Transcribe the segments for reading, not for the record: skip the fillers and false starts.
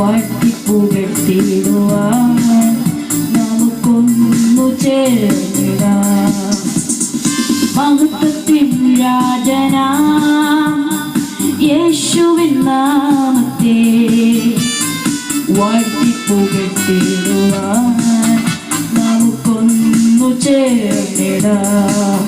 വാഴ്ത്തിപ്പുകഴ്ത്തിടുവാൻ നമുക്കൊന്നു ചേർന്നിടാം. മഹത്വത്തിൻ രാജനാം യേശുവിൻ നാമത്തെ വാഴ്ത്തിപ്പുകഴ്ത്തിടുവാൻ നമുക്കൊന്നു ചേർന്നിടാം.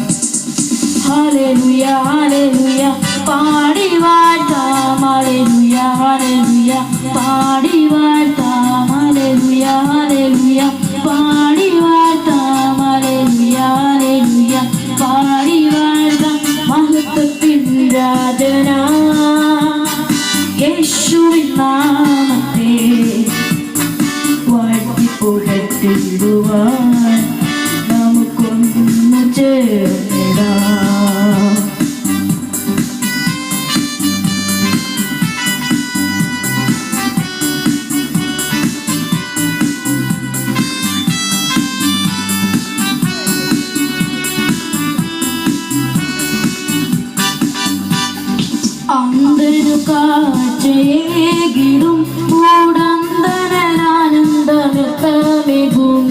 Hallelujah hallelujah പാടി വാഴ്ത്താം. ഹല്ലേലൂയ ഹല്ലേലൂയ പാടി വാഴ്ത്താം. ഹല്ലേലൂയ ഹല്ലേലൂയ പാടി വാഴ്ത്താം. ഹല്ലേലൂയ ഹല്ലേലൂയ പാടി വാഴ്ത്താം. മഹത്വത്തിൻ രാജനാം യേശുവിൻ നാമത്തെ വാഴ്ത്തിപ്പുകഴ്ത്തിടുവാൻ നമുക്കൊന്നു ചേർന്നിടാം. അന്തനു കാഴ്ചയേകിടും കൂടന്തനാനന്ദനൃത്തമേകും.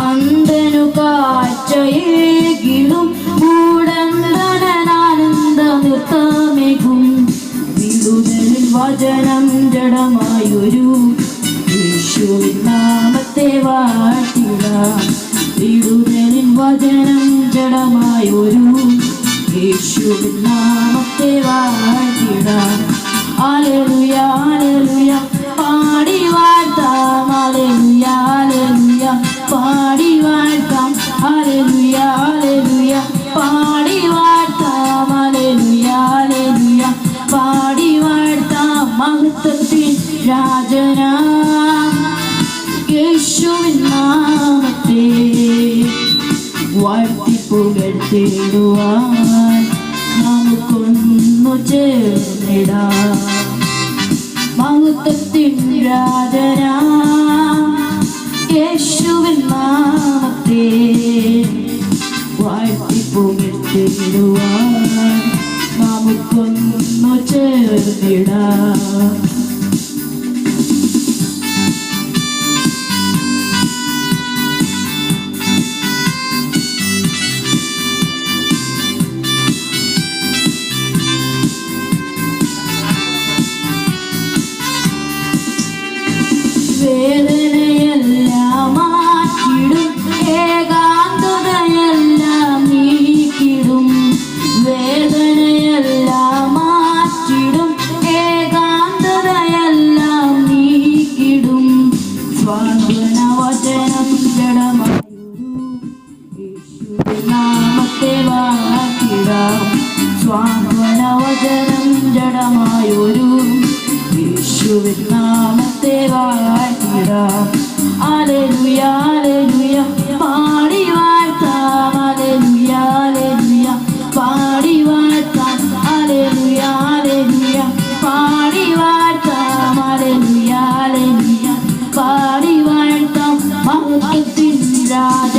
അന്തനു കാഴ്ചയേകിടും കൂടന്തനാനന്ദനൃത്തമേകും. വിടുതലിൽ വചനം ജഡമായൊരു യേശുവിൻ നാമത്തെ വാഴ്ത്തിടാം. വിടുതലിൻ വചനം ജഡമായൊരു യേശുവിൻ നാമത്തെ വാഴ്ത്തിടാം. ഹല്ലേലൂയ ഹല്ലേലൂയ പാടി വാഴ്ത്താം. ഹല്ലേലൂയ ഹല്ലേലൂയ പാടി വാഴ്ത്താം. ഹല്ലേലൂയ ഹല്ലേലൂയ പാടി വാഴ്ത്താം. ഹല്ലേലൂയ ഹല്ലേലൂയ പാടി വാഴ്ത്താം. മഹത്വത്തിൻ രാജനാം യേശുവിൻ നാമത്തെ വാഴ്ത്തിപ്പുകഴ്ത്തിടുവാൻ നമുക്കൊന്നു ചേർന്നിടാം. മഹത്വത്തിൻ രാജനാം യേശുവിൻ നാമത്തെ വാഴ്ത്തിപ്പുകഴ്ത്തിടുവാൻ നമുക്കൊന്നു ചേർന്നിടാം. വേദനയെല്ലാം മാറ്റിടും, ഏകാന്തതയെല്ലാം നീക്കിടും. വേദനയെല്ലാം മാറ്റിടും, ഏകാന്തതയെല്ലാം നീക്കിടും. സ്വാന്തന വചനം ജഡമായൊരു യേശുവിൻ നാമത്തെ വാഴ്ത്തിടാം. സ്വാന്തന വചനം ജഡമായൊരു യേശുവിൻ നാമത്തെ വാഴ്ത്തിടാം. ഹല്ലേലൂയ ഹല്ലേലൂയ പാടി വാഴ്ത്താം. ഹല്ലേലൂയ ഹല്ലേലൂയ പാടി വാഴ്ത്താം. ഹല്ലേലൂയ ഹല്ലേലൂയ പാടി വാഴ്ത്താം. ഹല്ലേലൂയ ഹല്ലേലൂയ പാടി വാഴ്ത്താം. മഹത്വത്തിൻ രാജ